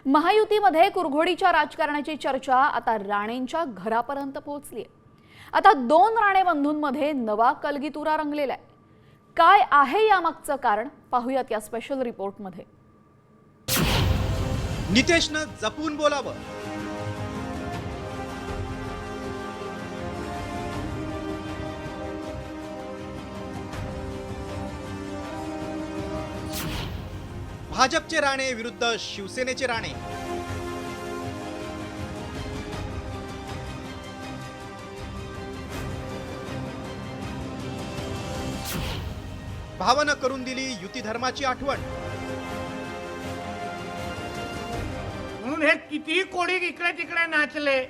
महायुतीमध्ये कुरघोडीच्या राजकारणाची चर्चा आता राणेंच्या घरापर्यंत पोहोचली आहे। आता दोन राणे बंधूंमध्ये नवा कलगीतुरा रंगलेला आहे। काय आहे यामागचं कारण पाहूयात या स्पेशल रिपोर्टमध्ये। नितेशनं जपून बोलावं, भाजपचे राणे विरुद्ध शिवसेनेचे राणे। भावानं करून दिली युती धर्माची आठवण। म्हणून हे किती कोणी इकडे तिकडे नाचले,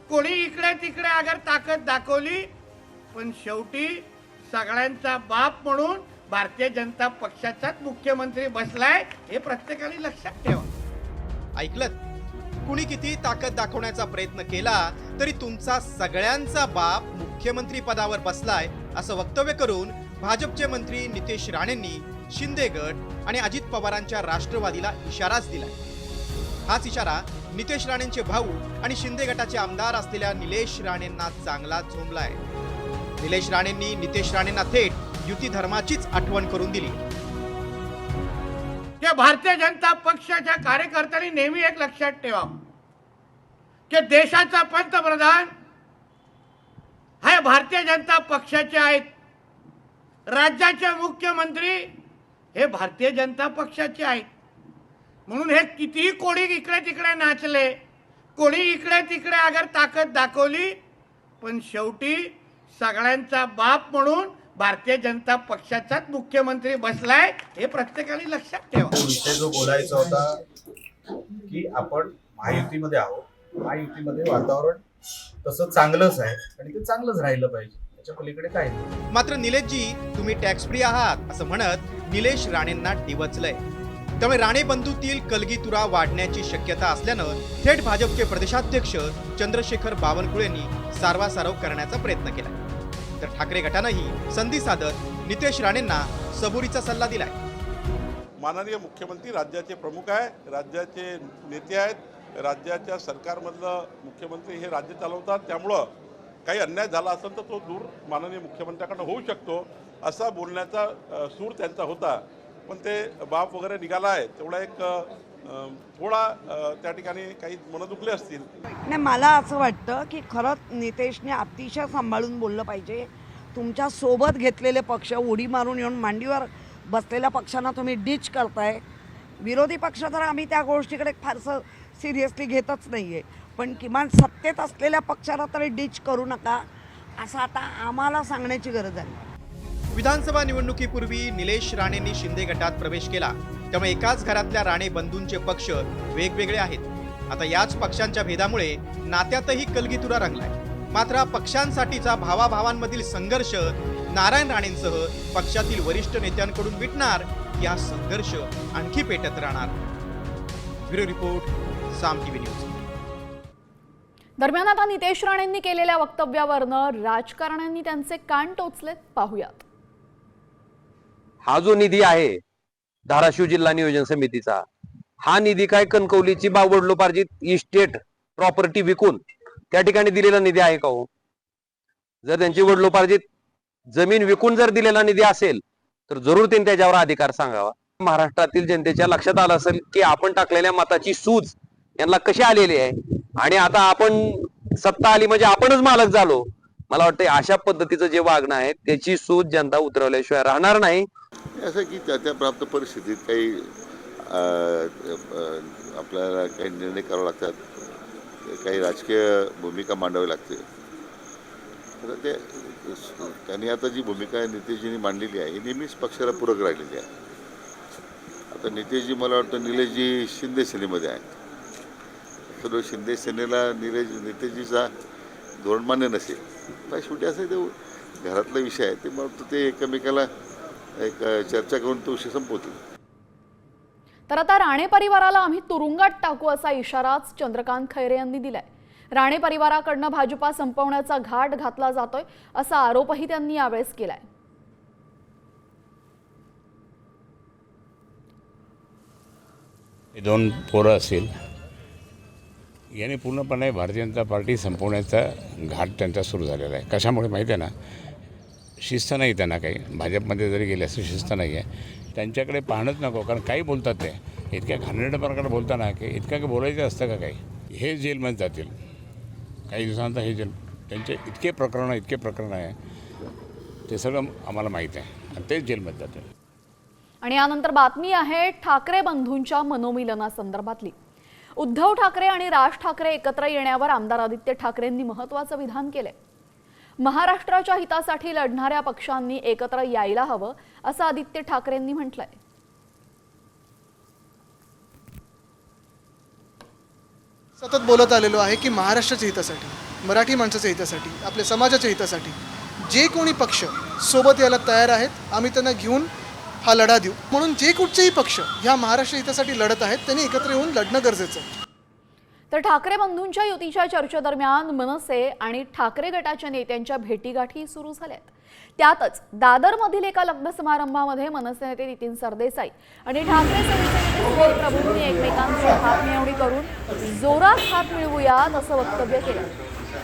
कोणी इकडे तिकडे अगर ताकद दाखवली, पण शेवटी सगळ्यांचा बाप म्हणून भारतीय जनता पक्षाचाच मुख्यमंत्री बसलाय हे प्रत्येकाने लक्षात ठेवा। ऐकलत, कुणी किती ताकद दाखवण्याचा प्रयत्न केला तरी तुमचा सगळ्यांचा बाप मुख्यमंत्री पदावर बसलाय असं वक्तव्य करून भाजपचे मंत्री नितेश राणेंनी शिंदे गट आणि अजित पवारांच्या राष्ट्रवादीला इशाराच दिलाय। हाच इशारा नितेश राणेंचे भाऊ आणि शिंदे गटाचे आमदार असलेल्या निलेश राणेंना चांगला झोंबलाय। निलेश राणेंनी नितेश राणेंना थेट युती धर्माचीच आठवण करून दिली। की भारतीय जनता पक्षाच्या कार्यकर्त्यांनी नेहमी एक लक्षात ठेवा की देशाचा पंतप्रधान हे भारतीय जनता पक्षाचे आहेत, राज्याचे मुख्यमंत्री हे भारतीय जनता पक्षाचे आहेत। म्हणून हे किती कोणी इकडे तिकडे नाचले, कोणी इकडे तिकडे अगर ताकद दाखवली, पण शेवटी सगळ्यांचा बाप म्हणून भारतीय जनता पक्षाचाच मुख्यमंत्री बसलाय हे प्रत्येकाने लक्षात ठेवा। विषय जो बोलायचा होता की आपण महायुतीमध्ये आहोत, महायुतीमध्ये वातावरण तसं चांगलंच आहे आणि ते चांगलंच राहिलं पाहिजे, त्याच्या पलीकडे काय नाही। मात्र निलेशजी तुम्ही टॅक्स फ्री आहात असं म्हणत निलेश राणेंना डिवचलंय। त्यामुळे राणे बंधूतील कलगीतुरा वाढण्याची शक्यता असल्यानं थेट भाजपचे प्रदेशाध्यक्ष चंद्रशेखर बावनकुळेंनी सारवासारव करण्याचा प्रयत्न केला। तर ठाकरे गटानंही संधी साधत नितेश राणेंना सबुरीचा सल्ला दिलाय। माननीय मुख्यमंत्री राज्याचे प्रमुख आहे, राज्याचे नेते आहेत, राज्याच्या सरकारमधलं मुख्यमंत्री हे राज्य चालवतात, त्यामुळं काही अन्याय झाला असेल तर तो दूर माननीय मुख्यमंत्र्याकडनं होऊ शकतो असा बोलण्याचा सूर त्यांचा होता। पण ते बाप वगैरे निघाला आहे तेवढा एक थोडा त्या ठिकाणी काही मन दुखले असतील। नाही, मला असं वाटतं की खरंच नितेशने अतिशय सांभाळून बोललं पाहिजे। तुमच्या सोबत घेतलेले पक्ष उडी मारून येऊन मांडीवर बसलेल्या पक्षांना तुम्ही डिच करताय। विरोधी पक्ष तर आम्ही त्या गोष्टीकडे फारसं सिरियसली घेतच नाही आहे, पण किमान सत्तेत असलेल्या पक्षाला तरी डिच करू नका असं आता आम्हाला सांगण्याची गरज आहे। विधानसभा निवडणुकीपूर्वी निलेश राणेंनी शिंदे गटात प्रवेश केला, त्यामुळे एकाच घरातल्या राणे बंधूंचे पक्ष वेगवेगळे आहेत। आता याच पक्षांच्या भेदामुळे नात्यातही कलगीतुरा रंगलाय। मात्र पक्षांसाठीचा भावाभावांमधील संघर्ष नारायण राणेंसह पक्षातील वरिष्ठ नेत्यांकडून मिटणार की हा संघर्ष आणखी पेटत राहणार? ब्युरो रिपोर्ट, साम टीव्ही न्यूज। दरम्यान आता नितेश राणेंनी केलेल्या वक्तव्यावरनं राजकारण्यांनी त्यांचे कान टोचलेत, पाहूयात। हा जो निधी आहे धाराशिव जिल्हा नियोजन समितीचा, हा निधी काय कणकवलीची बावडलोपार्जित इस्टेट प्रॉपर्टी विकून त्या ठिकाणी दिलेला निधी आहे का हो? जर त्यांची वडलोपार्जित जमीन विकून जर दिलेला निधी असेल तर जरूर त्यांनी त्याच्यावर अधिकार सांगावा। महाराष्ट्रातील जनतेच्या लक्षात आलं असेल की आपण टाकलेल्या मताची सूज यांना कशी आलेली आहे आणि आता आपण सत्ता आली म्हणजे आपणच मालक झालो। मला वाटतं अशा पद्धतीचं जे वागणं आहे त्याची सूज जनता उतरवल्याशिवाय राहणार नाही। असं की त्या प्राप्त परिस्थितीत काही आपल्याला काही निर्णय करावे लागतात, काही राजकीय भूमिका मांडावी लागते। तर ते त्यांनी आता जी भूमिका नितेशजींनी मांडलेली आहे ही नेहमीच पक्षाला पूरक राहिलेली आहे। आता नितेशजी मला वाटतं निलेशजी शिंदे सेनेमध्ये आहेत, तर शिंदे सेनेला नितेशजीचा धोरण मान्य नसेल, काय शेवटी असं ते घरातला विषय आहे, ते मला वाटतं ते एकमेकाला एक चर्चा करून तो विषय संपवतील। तर आता राणे परिवाराला आम्ही तुरुंगात टाकू असा इशाराच चंद्रकांत खैरे यांनी दिलाय। राणे परिवाराकडनं भाजपा संपवण्याचा घाट घातला जातोय असा आरोपही त्यांनी यावेळेस केलाय। दोन पोरं असतील याने पूर्णपणे भारतीय जनता पार्टी संपवण्याचा घाट त्यांचा सुरू झालेला आहे. कशामुळे माहिती आहे ना, शिस्त नाही त्यांना काही. भाजपमध्ये जरी गेले असं शिस्त नाही आहे. त्यांच्याकडे पाहणंच नको, कारण काही बोलतात ते इतक्या घाणेरड्या प्रकारे बोलताना की इतकं काही बोलायचं असतं का काही. हे जेलमध्ये जातील काही दिवसानंतर. हे जेल त्यांचे इतके प्रकरण आहे ते सगळं आम्हाला माहीत आहे आणि तेच जेलमध्ये जातील. आणि यानंतर बातमी आहे ठाकरे बंधूंच्या मनोमिलनासंदर्भातली. उद्धव ठाकरे आणि राज ठाकरे एकत्र येण्यावर आमदार आदित्य ठाकरेंनी महत्त्वाचं विधान केलंय. महाराष्ट्राच्या हितासाठी लढणाऱ्या पक्षांनी एकत्र यायला हवं असं आदित्य ठाकरेंनी म्हटलंय. सतत बोलत आलेलो आहे की महाराष्ट्राच्या हितासाठी, मराठी माणसाच्या हितासाठी, आपल्या समाजाच्या हितासाठी जे कोणी पक्ष सोबत यायला तयार आहेत आम्ही त्यांना घेऊन हा लढा देऊ. म्हणून जे कुठचेही पक्ष ह्या महाराष्ट्र हितासाठी लढत आहेत त्यांनी एकत्र येऊन लढणं गरजेचं आहे. तर ठाकरे बंधूंच्या युतीच्या चर्चेदरम्यान मनसे आणि ठाकरे गटाच्या नेत्यांच्या भेटीगाठी सुरू झाल्यात. त्यातच दादरमधील एका लग्न समारंभामध्ये मनसे नेते नितीन सरदेसाई आणि ठाकरे सेनेचे नेते सुनील प्रभूंनी एकमेकांची हातमिळवणी करून जोरात हात मिळवूयात असं वक्तव्य केलं.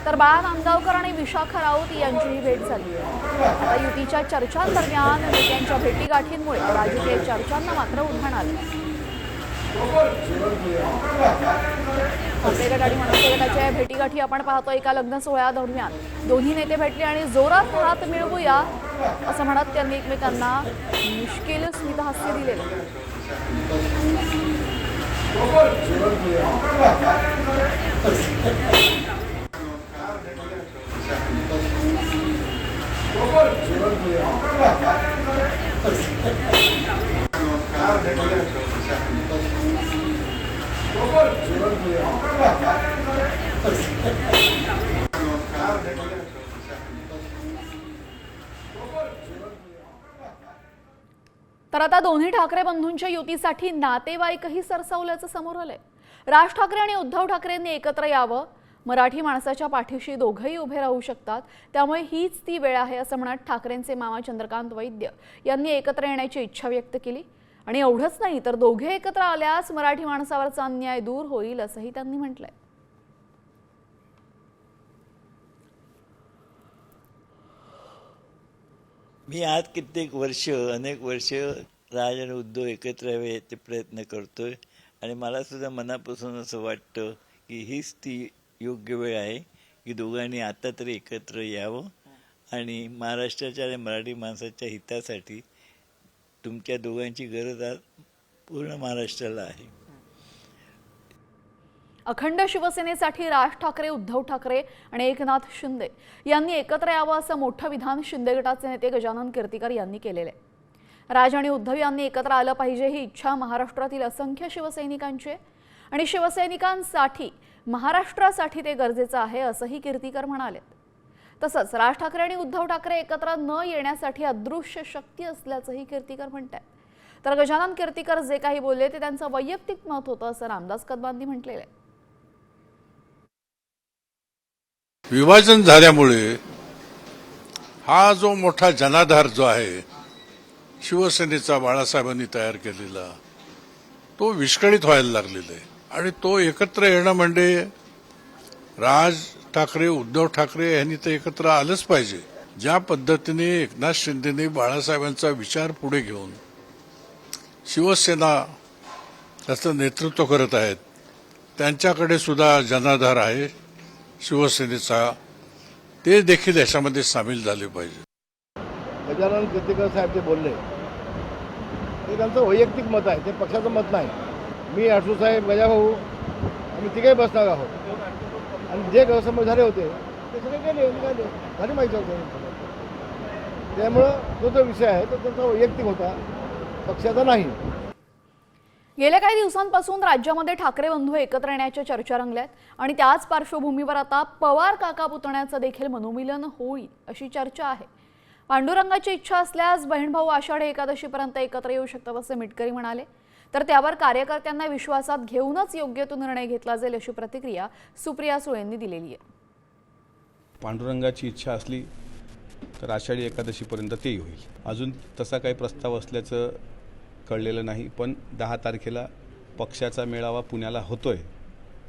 तर बाळा नांदगावकर आणि विशाखा राऊत यांचीही भेट झाली. आता युतीच्या चर्चांदरम्यान नेत्यांच्या भेटीगाठींमुळे राजकीय चर्चांना मात्र उधाण आलं. ठाकरे गट आणि मनसे गटाच्या भेटीगाठी आपण पाहतो. एका लग्न सोहळ्यादरम्यान दोन्ही नेते भेटले आणि जोरात हात मिळवूया असं म्हणत त्यांनी एकमेकांना मुश्किल स्मितहास्य दिलेलं. तर आता दोन्ही ठाकरे बंधूंच्या युतीसाठी नातेवाईकही सरसावल्याचं समोर आलंय. राज ठाकरे आणि उद्धव ठाकरेंनी एकत्र यावं. मराठी माणसाच्या पाठीशी दोघंही उभे राहू शकतात, त्यामुळे हीच ती वेळ आहे असं म्हणत ठाकरेंचे मामा चंद्रकांत वैद्य यांनी एकत्र येण्याची इच्छा व्यक्त केली. आणि एवढंच नाही तर दोघे एकत्र आल्यास मराठी माणसावरचा अन्याय दूर होईल असंही त्यांनी म्हटलंय. मी आज अनेक वर्ष राज आणि उद्धव एकत्र यावे याचे प्रयत्न करतोय आणि मला सुद्धा मनापासून असं वाटतं की हीच ती योग्य वेळ आहे की दोघांनी आता तरी एकत्र यावं आणि महाराष्ट्राच्या आणि मराठी माणसाच्या हितासाठी तुमच्या दोघांची गरज आज पूर्ण महाराष्ट्राला आहे. अखंड शिवसेनेसाठी राज ठाकरे, उद्धव ठाकरे आणि एकनाथ शिंदे यांनी एकत्र यावं असं मोठं विधान शिंदे गटाचे नेते गजानन कीर्तीकर यांनी केलेलं आहे. राज आणि उद्धव यांनी एकत्र आलं पाहिजे ही इच्छा महाराष्ट्रातील असंख्य शिवसैनिकांची आहे आणि शिवसैनिकांसाठी महाराष्ट्रासाठी ते गरजेचं आहे असंही कीर्तीकर म्हणाले. तसंच राज ठाकरे आणि उद्धव ठाकरे एकत्र न येण्यासाठी अदृश्य शक्ती असल्याचंही कीर्तीकर म्हणतात. तर गजानन कीर्तीकर जे काही बोलले ते त्यांचं वैयक्तिक मत होतं असं रामदास कदमांनी म्हटलेलं आहे. विभाजन झाल्यामुळे हा जो मोठा जनाधार जो आहे शिवसेनेचा बाळासाहेबांनी तयार केलेला तो विस्कळीत व्हायला लागलेला आहे आणि तो एकत्र येणं म्हणजे राज ठाकरे, उद्धव ठाकरे यांनी तर एकत्र आलंच पाहिजे. ज्या पद्धतीने एकनाथ शिंदेने बाळासाहेबांचा विचार पुढे घेऊन शिवसेना त्याचं नेतृत्व करत आहेत, त्यांच्याकडे सुद्धा जनाधार आहे शिवसेनेचा, ते देखील याच्यामध्ये सामील झाले पाहिजे. गजानन कीर्तीकर साहेब जे बोलले ते त्यांचं वैयक्तिक मत आहे, ते पक्षाचं मत नाही. मी आठू साहेब, गजाभाऊ आम्ही तिघे बसणार आहोत आणि जे गैरसमज झाले होते ते सगळे गेले झाले माहिती होतं. त्यामुळं तो जो विषय आहे तो त्यांचा वैयक्तिक होता, पक्षाचा नाही. गेल्या काही दिवसांपासून राज्यामध्ये ठाकरे बंधू एकत्र येण्याच्या चर्चा रंगल्यात आणि त्याच पार्श्वभूमीवर आता पवार काका पुतण्याचं देखील मनोमिलन होईल अशी चर्चा आहे. पांडुरंगाची इच्छा असल्यास बहीणभाऊ आषाढी एकादशीपर्यंत एकत्र येऊ शकतात असे मिटकरी म्हणाले. तर त्यावर कार्यकर्त्यांना विश्वासात घेऊनच योग्य तो निर्णय घेतला जाईल अशी प्रतिक्रिया सुप्रिया सुळेंनी दिलेली आहे. पांडुरंगाची इच्छा असली तर आषाढी एकादशीपर्यंत ते होईल. अजून तसा काही प्रस्ताव असल्याचं कळलेलं नाही, पण 10 तारखेला पक्षाचा मेळावा पुण्याला होतोय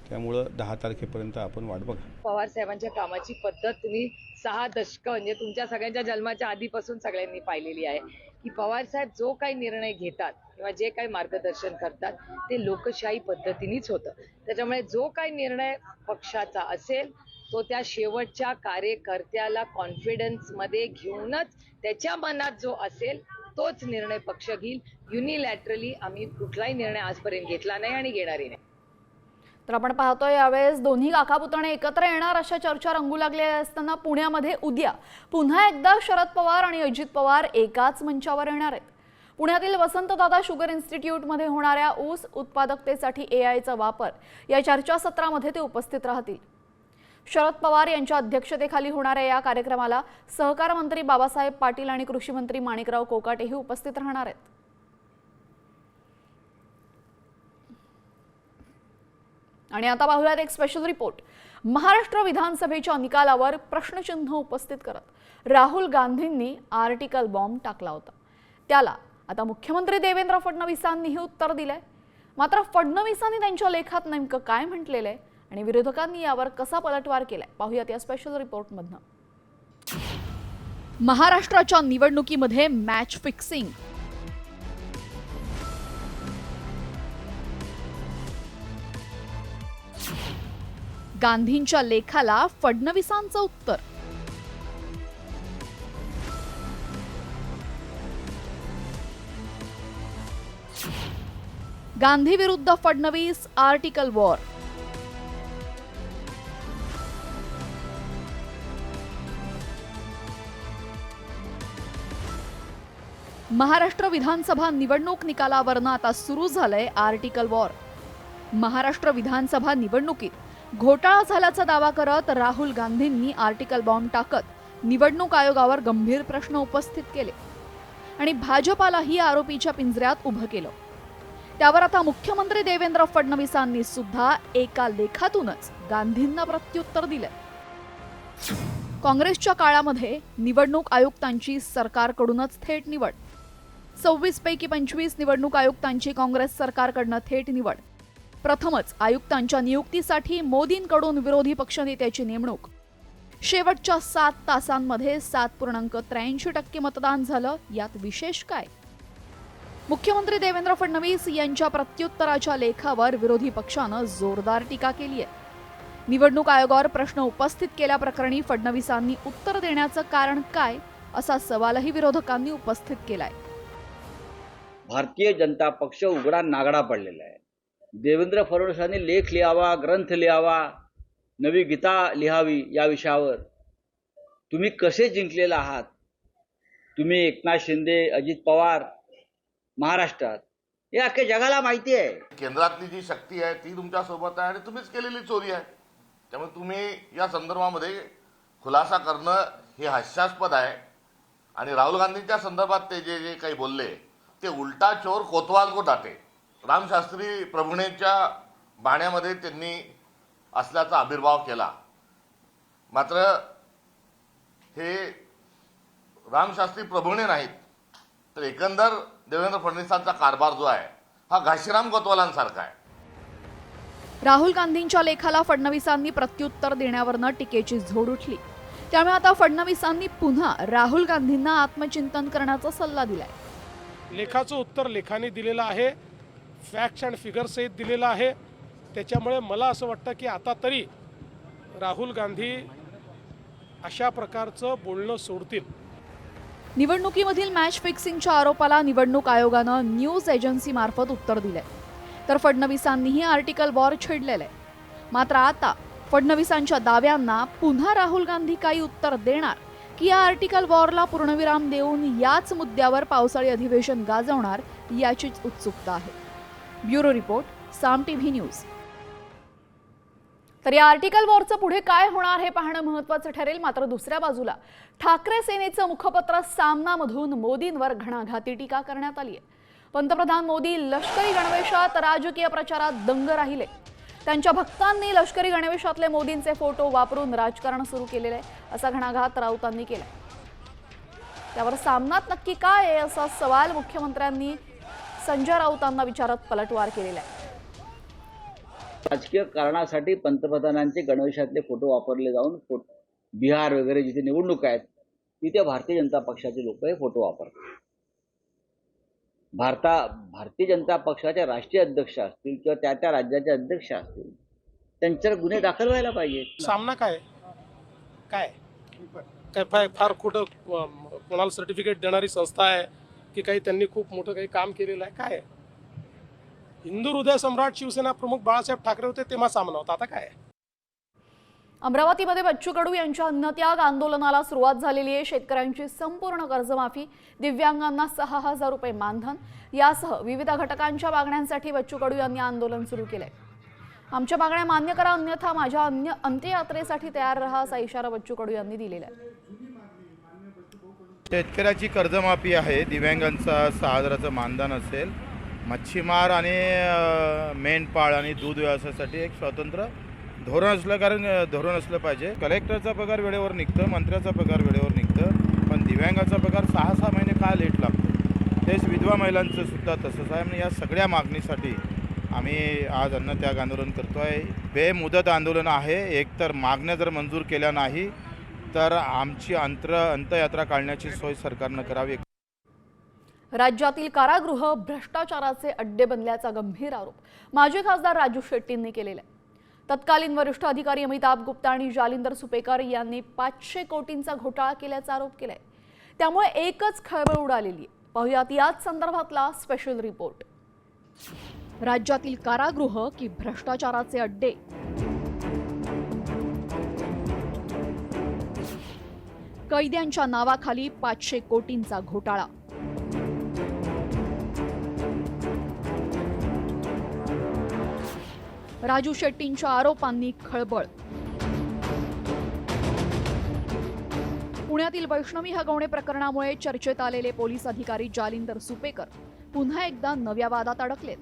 त्यामुळं 10 तारखेपर्यंत आपण वाट बघा. पवार साहेबांच्या कामाची पद्धत तुम्ही 6 दशकं म्हणजे तुमच्या सगळ्यांच्या जन्माच्या आधीपासून सगळ्यांनी पाहिलेली आहे की पवार साहेब जो काही निर्णय घेतात किंवा जे काही मार्गदर्शन करतात ते लोकशाही पद्धतीनेच होतं. त्याच्यामुळे जो काही निर्णय पक्षाचा असेल तो त्या शेवटच्या कार्यकर्त्याला कॉन्फिडन्समध्ये घेऊनच त्याच्या मनात जो असेल तोच निर्णय पक्ष घेईल. युनिलॅटरली आम्ही कुठलाही निर्णय आजपर्यंत घेतला नाही आणि घेणारही नाही. तर आपण पाहतोय यावेळेस दोन्ही काका पुतणे एकत्र येणार अशा चर्चा रंगू लागल्या असताना पुण्यामध्ये उद्या पुन्हा एकदा शरद पवार आणि अजित पवार एकाच मंचावर येणार आहेत. पुण्यातील वसंतदादा शुगर इन्स्टिट्यूटमध्ये होणाऱ्या ऊस उत्पादकतेसाठी एआयचा वापर या चर्चासत्रामध्ये ते उपस्थित राहतील. शरद पवार यांच्या अध्यक्षतेखाली होणाऱ्या या कार्यक्रमाला सहकार मंत्री बाबासाहेब पाटील आणि कृषी मंत्री माणिकराव कोकाटेही उपस्थित राहणार आहेत. आणि आता पाहूयात एक स्पेशल रिपोर्ट. महाराष्ट्र विधानसभेच्या निकालावर प्रश्नचिन्ह उपस्थित करत राहुल गांधींनी आर्टिकल बॉम्ब टाकला होता. त्याला आता मुख्यमंत्री देवेंद्र फडणवीसांनीही उत्तर दिलंय. मात्र फडणवीसांनी त्यांच्या लेखात नेमकं काय म्हटलेलं आहे आणि विरोधकांनी यावर कसा पलटवार केलाय पाहूयात या स्पेशल रिपोर्टमधनं. महाराष्ट्राच्या निवडणुकीमध्ये मॅच फिक्सिंग. गांधींच्या लेखाला फडणवीसांचं उत्तर. गांधी विरुद्ध फडणवीस आर्टिकल वॉर. महाराष्ट्र विधानसभा निवडणूक निकालावरनं आता सुरू झालंय आर्टिकल वॉर. महाराष्ट्र विधानसभा निवडणुकीत घोटाळा झाल्याचा दावा करत राहुल गांधींनी आर्टिकल बॉम्ब टाकत निवडणूक आयोगावर गंभीर प्रश्न उपस्थित केले आणि भाजपालाही आरोपीच्या पिंजऱ्यात उभं केलं. त्यावर आता मुख्यमंत्री देवेंद्र फडणवीसांनी सुद्धा एका लेखातूनच गांधींना प्रत्युत्तर दिलं. काँग्रेसच्या काळामध्ये निवडणूक आयुक्तांची सरकारकडूनच थेट निवड. 26 पैकी 25 निवडणूक आयुक्तांची काँग्रेस सरकारकडनं थेट निवड. प्रथमच आयुक्तांच्या नियुक्तीसाठी मोदींकडून विरोधी पक्षनेत्याची नेमणूक. शेवटच्या 7 तासांमध्ये 7.83% मतदान झालं. यात विशेष काय? मुख्यमंत्री देवेंद्र फडणवीस यांच्या प्रत्युत्तराच्या लेखावर विरोधी पक्षानं जोरदार टीका केली आहे. निवडणूक आयोगावर प्रश्न उपस्थित केल्याप्रकरणी फडणवीसांनी उत्तर देण्याचं कारण काय असा सवालही विरोधकांनी उपस्थित केलाय. भारतीय जनता पक्ष उघडा नागडा पडलेला आहे. देवेंद्र फडणवीसांनी लेख लिहावा, ग्रंथ लिहावा, नवी गीता लिहावी या विषयावर. तुम्ही कसे जिंकलेले आहात? तुम्ही एकनाथ शिंदे, अजित पवार महाराष्ट्रात हे अख्ख्या जगाला माहिती आहे. केंद्रातली जी शक्ती आहे ती तुमच्या सोबत आहे आणि तुम्हीच केलेली चोरी आहे. त्यामुळे तुम्ही या संदर्भामध्ये खुलासा करणं हे हास्यास्पद आहे. आणि राहुल गांधींच्या संदर्भात ते जे काही बोलले ते उलटा चोर कोतवाल को डाटे. रामशास्त्री प्रभुणेच्या बाण्यामध्ये त्यांनी असल्याचा आविर्भाव केला. मात्र हे रामशास्त्री प्रभुणे नाहीत तर एकंदर देवेंद्र फडणवीसांचा कारभार जो आहे हा घाशीराम कोतवालांसारखा आहे. राहुल गांधींच्या लेखाला फडणवीसांनी प्रत्युत्तर देण्यावरनं टीकेची झोड उठली. त्यामुळे आता फडणवीसांनी पुन्हा राहुल गांधींना आत्मचिंतन करण्याचा सल्ला दिलाय. लेखाचं उत्तर लेखाने दिलेलं आहे, फॅक्ट्स अँड फिगर्स सहित दिलेलं आहे. त्याच्यामुळे मला असं वाटतं की आता तरी राहुल गांधी अशा प्रकारचं बोलणं सोडतील. निवडणुकीमधील मॅच फिक्सिंगच्या आरोपाला निवडणूक आयोगानं न्यूज एजन्सीमार्फत उत्तर दिलंय. तर फडणवीसांनीही आर्टिकल वॉर छेडलेलं आहे. मात्र आता फडणवीसांच्या दाव्यांना पुन्हा राहुल गांधी काही उत्तर देणार की या आर्टिकल वॉरला पूर्णविराम देऊन याच मुद्द्यावर पावसाळी अधिवेशन गाजवणार याचीच उत्सुकता आहे. ब्युरो रिपोर्ट, साम टीव्ही न्यूज. तर या आर्टिकल वॉरचं पुढे काय होणार हे पाहणं महत्त्वाचं ठरेल. मात्र दुसऱ्या बाजूला ठाकरे सेनेचं मुखपत्र सामनामधून मोदींवर घणाघाती टीका करण्यात आली आहे. पंतप्रधान मोदी लष्करी गणवेशात राजकीय प्रचारात दंग राहिले. त्यांच्या भक्तांनी लष्करी गणवेशातले मोदींचे फोटो वापरून राजकारण सुरू केलेले आहे असा घणाघात राऊतांनी केला. त्यावर सामनात नक्की काय आहे असा सवाल मुख्यमंत्र्यांनी संजय राऊतांना विचारत पलटवार केलेला आहे. राजकीय कारणासाठी पंतप्रधानांचे गणवेशातले फोटो वापरले जाऊन बिहार वगैरे जिथे निवडणूक आहेत तिथे भारतीय जनता पक्षाचे लोक हे फोटो वापरतात. भारतीय जनता पक्षाचे राष्ट्रीय अध्यक्ष असतील किंवा त्या राज्याचे अध्यक्ष असतील त्यांच्यावर गुन्हे दाखल व्हायला पाहिजेत. सामना काय काय काय फार कुठं कोणाला सर्टिफिकेट देणारी संस्था आहे की काही त्यांनी खूप मोठं काही काम केलेलं आहे? काय हिंदू हृदय सम्राट शिवसेना प्रमुख बाळासाहेब ठाकरे होते तेव्हा सामना होता. आता काय? अमरावतीमध्ये बच्चू कडू यांच्या अन्नत्याग आंदोलनाला सुरुवात झालेली आहे. शेतकऱ्यांची संपूर्ण कर्जमाफी, दिव्यांगांना 6,000 रुपये मानधन यासह विविध घटकांच्या मागण्यांसाठी बच्चू कडू यांनी आंदोलन सुरू केलंय. आमच्या मागण्या मान्य करा, अन्यथा माझ्या अंत्ययात्रेसाठी तयार रहा, असा इशारा बच्चू कडू यांनी दिलेला आहे. शेतकऱ्याची कर्जमाफी आहे, दिव्यांगांचा 6,000चं मानधन असेल, मच्छीमार आणि मेंढपाळ आणि दूध व्यवसायासाठी एक स्वतंत्र धोरण असलं, कारण धोरण असलं पाहिजे. कलेक्टरचा पगार वेळेवर निघतं, मंत्र्याचा पगार वेळेवर निघतं, पण दिव्यांगाचा पगार 6-6 महिने का लेट लागतो. तेच विधवा महिलांचं सुद्धा तसंच आहे. आणि या सगळ्या मागणीसाठी आम्ही आज अन्नत्याग आंदोलन करतो आहे. बेमुदत आंदोलन आहे. एकतर मागण्या जर मंजूर केल्या नाही तर आमची अंत्ययात्रा काढण्याची सोय सरकारनं करावी. राज्यातील कारागृह भ्रष्टाचाराचे अड्डे बनल्याचा गंभीर आरोप माजी खासदार राजू शेट्टींनी केलेला आहे. तत्कालीन वरिष्ठ अधिकारी अमिताभ गुप्ता आणि जालिंदर सुपेकर यांनी 500 कोटींचा घोटाळा केल्याचा आरोप केलाय. त्यामुळे एकच खळबळ उडालेली आहे. पाहुयात याच संदर्भातला स्पेशल रिपोर्ट. राज्यातील कारागृह की भ्रष्टाचाराचे अड्डे? कैद्यांच्या नावाखाली 500 कोटींचा घोटाळा. राजू शेट्टींच्या आरोपांनी खळबळ. पुण्यातील वैष्णवी हगवणे प्रकरणामुळे चर्चेत आलेले पोलीस अधिकारी जालिंदर सुपेकर पुन्हा एकदा नव्या वादात अडकलेत.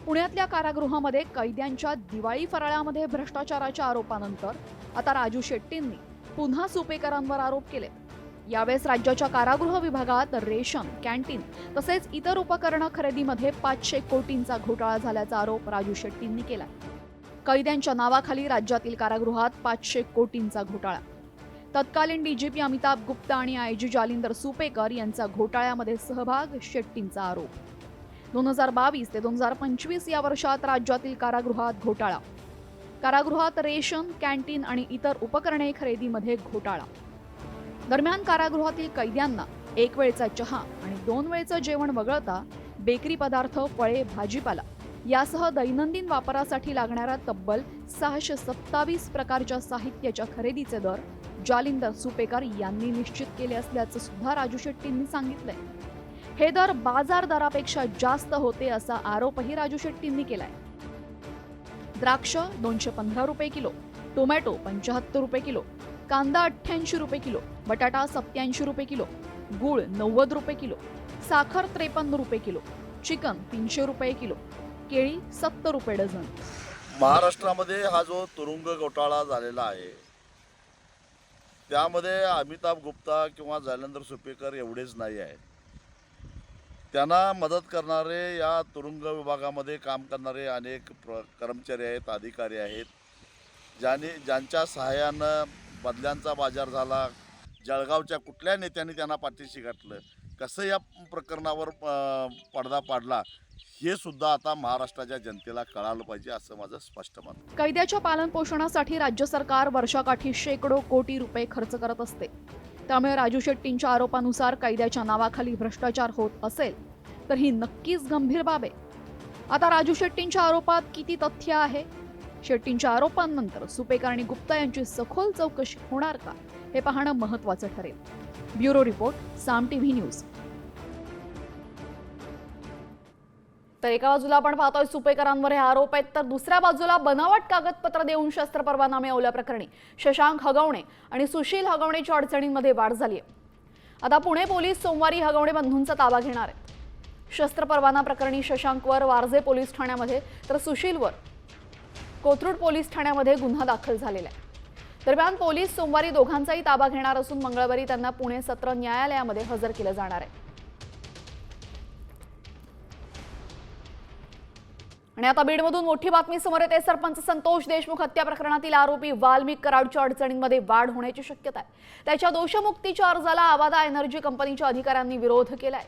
पुण्यातल्या कारागृहामध्ये कैद्यांच्या दिवाळी फराळामध्ये भ्रष्टाचाराच्या आरोपानंतर आता राजू शेट्टींनी पुन्हा सुपेकरांवर आरोप केले. यावेळेस राज्याच्या कारागृह विभागात रेशन, कॅन्टीन तसेच इतर उपकरणं खरेदीमध्ये 500 कोटींचा घोटाळा झाल्याचा आरोप राजू शेट्टींनी केला. कैद्यांच्या नावाखाली राज्यातील कारागृहात 500 कोटींचा घोटाळा. तत्कालीन डीजीपी अमिताभ गुप्ता आणि आयजी जालिंदर सुपेकर यांचा घोटाळ्यामध्ये सहभाग, शेट्टींचा आरोप. 2022 ते 2025 या वर्षात राज्यातील कारागृहात घोटाळा. कारागृहात रेशन, कॅन्टीन आणि इतर उपकरणे खरेदीमध्ये घोटाळा. दरम्यान कारागृहातील कैद्यांना एक वेळचा चहा आणि 2 वेळचं जेवण वगळता बेकरी पदार्थ, फळे, भाजीपाला यासह दैनंदिन वापरासाठी लागणाऱ्या तब्बल 627 प्रकारच्या साहित्याच्या खरेदीचे दर जालिंदर सुपेकर यांनी निश्चित केले असल्याचं सुद्धा राजू शेट्टींनी सांगितलंय. हे दर बाजार दरापेक्षा जास्त होते असा आरोपही राजू शेट्टींनी केलाय. द्राक्ष 215 रुपये किलो, टोमॅटो 75 रुपये किलो, कांदा 88 रुपये किलो, बटाटा 87 रुपये किलो, गूळ 90 रुपये किलो, साखर 53 रुपये किलो, चिकन 300 रुपये किलो, केळी 70 रुपये डझन. महाराष्ट्रामध्ये हा जो तुरुंग घोटाळा झालेला आहे त्यामध्ये अमिताभ गुप्ता किंवा जालिंदर सुपेकर एवढेच नाही आहे. त्यांना मदत करणारे, या तुरुंग विभागामध्ये काम करणारे अनेक कर्मचारी आहेत, अधिकारी आहेत, ज्यांच्या सहाय्यानं बदल्यांचा बाजार झाला. जळगावच्या कुठल्या नेत्यांनी त्यांना पाठीशी घातलं, कसं या प्रकरणावर पडदा पाडला, हे सुद्धा आता महाराष्ट्राच्या जनतेला कळालं पाहिजे असं माझं स्पष्ट मत. कैद्याच्या पालनपोषणासाठी राज्य सरकार वर्षाकाठी शेकडो कोटी रुपये खर्च करत असते. त्यामुळे राजू शेट्टींच्या आरोपानुसार कैद्याच्या नावाखाली भ्रष्टाचार होत असेल तर ही नक्कीच गंभीर बाब आहे. आता राजू शेट्टींच्या आरोपात किती तथ्य आहे? शेट्टींच्या आरोपांनंतर सुपेकर आणि गुप्ता यांची सखोल चौकशी होणार का, हे पाहणं महत्त्वाचं ठरेल. ब्युरो रिपोर्ट, साम टीव्ही न्यूज. तर एका बाजूला आपण पाहतोय सुपेकरांवर हे आरोप आहेत, तर दुसऱ्या बाजूला बनावट कागदपत्र देऊन शस्त्र परवाना मिळवल्याप्रकरणी शशांक हगवणे आणि सुशील हगवणेच्या अडचणींमध्ये वाढ झाली आहे. आता पुणे पोलीस सोमवारी हगवणे बंधूंचा ताबा घेणार आहेत. शस्त्र परवाना प्रकरणी शशांकवर वारजे पोलीस ठाण्यामध्ये तर सुशीलवर कोथरूड पोलीस ठाण्यामध्ये गुन्हा दाखल झालेला आहे. दरम्यान पोलीस सोमवारी दोघांचाही ताबा घेणार असून मंगळवारी त्यांना पुणे सत्र न्यायालयामध्ये हजर केलं जाणार आहे. आणि आता बीडमधून मोठी बातमी समोर येते. सरपंच संतोष देशमुख हत्या प्रकरणातील आरोपी वाल्मिक कराडच्या अडचणींमध्ये वाढ होण्याची शक्यता आहे. त्याच्या दोषमुक्तीच्या अर्जाला आवादा एनर्जी कंपनीच्या अधिकाऱ्यांनी विरोध केलाय.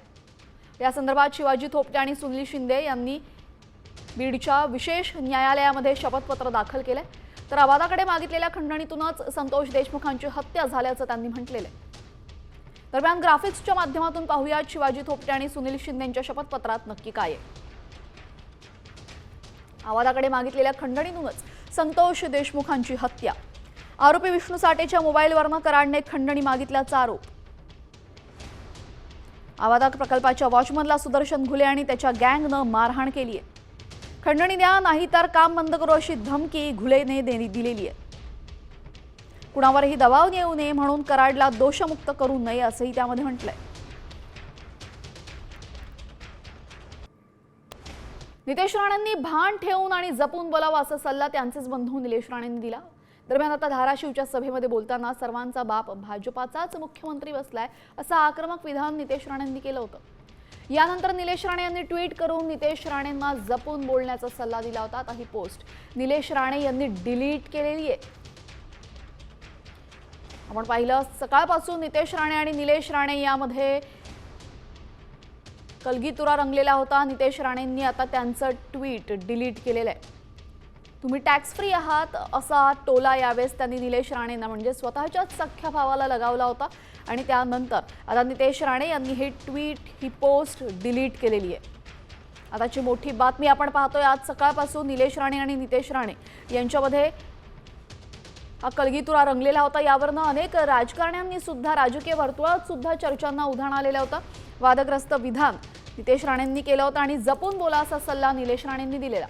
या संदर्भात शिवाजी थोपटे आणि सुनील शिंदे यांनी बीडच्या विशेष न्यायालयामध्ये शपथपत्र दाखल केलंय. तर आवादाकडे मागितलेल्या खंडणीतूनच संतोष देशमुखांची हत्या झाल्याचं त्यांनी म्हटलेलं आहे. दरम्यान ग्राफिक्सच्या माध्यमातून पाहूयात शिवाजी थोपटे आणि सुनील शिंदेच्या शपथपत्रात नक्की काय आहे. आवादाकडे मागितलेल्या खंडणीतूनच संतोष देशमुखांची हत्या. आरोपी विष्णू साठेच्या मोबाईलवरनं कराडने खंडणी मागितल्याचा आरोप. आवादा प्रकल्पाच्या वॉचमनला सुदर्शन घुले आणि त्याच्या गँगनं मारहाण केली आहे. खंडणी द्या नाहीतर काम बंद करू अशी धमकी घुलेने दिलेली आहे. कुणावरही दबाव येऊ नये म्हणून कराडला दोषमुक्त करू नये असंही त्यामध्ये म्हटलंय. नितेश राणेंनी भान ठेवून आणि जपून बोलावं असा सल्ला त्यांचेच बंधू निलेश राणेंनी दिला. दरम्यान आता धाराशिवच्या सभेमध्ये बोलताना सर्वांचा बाप भाजपाचाच मुख्यमंत्री बसलाय असं आक्रमक विधान नितेश राणेंनी केलं होतं. यानंतर निलेश राणे यांनी ट्विट करून नितेश राणेंना जपून बोलण्याचा सल्ला दिला होता. आता ही पोस्ट निलेश राणे यांनी डिलीट केलेली आहे. आपण पाहिलं सकाळपासून नितेश राणे आणि निलेश राणे यामध्ये कलगीतुरा रंगलेला होता. नितेश राणेंनी आता त्यांचं ट्विट डिलीट केलेलं आहे. तुम्ही टॅक्स फ्री आहात असा टोला यावेळेस त्यांनी निलेश राणेंना म्हणजे स्वतःच्याच सख्ख्या भावाला लगावला होता. आणि त्यानंतर आता नितेश राणे यांनी हे ट्विट ही पोस्ट डिलीट केलेली आहे. आताची मोठी बातमी आपण पाहतोय. आज सकाळपासून निलेश राणे आणि नितेश राणे यांच्यामध्ये हा कलगीतुरा रंगलेला होता. यावरनं अनेक राजकारण्यांनी सुद्धा राजकीय वर्तुळात सुद्धा चर्चांना उधाण आलेलं होतं. वादग्रस्त विधान नितेश राणेंनी केलं होतं आणि जपून बोला असा सल्ला निलेश राणेंनी दिलेला.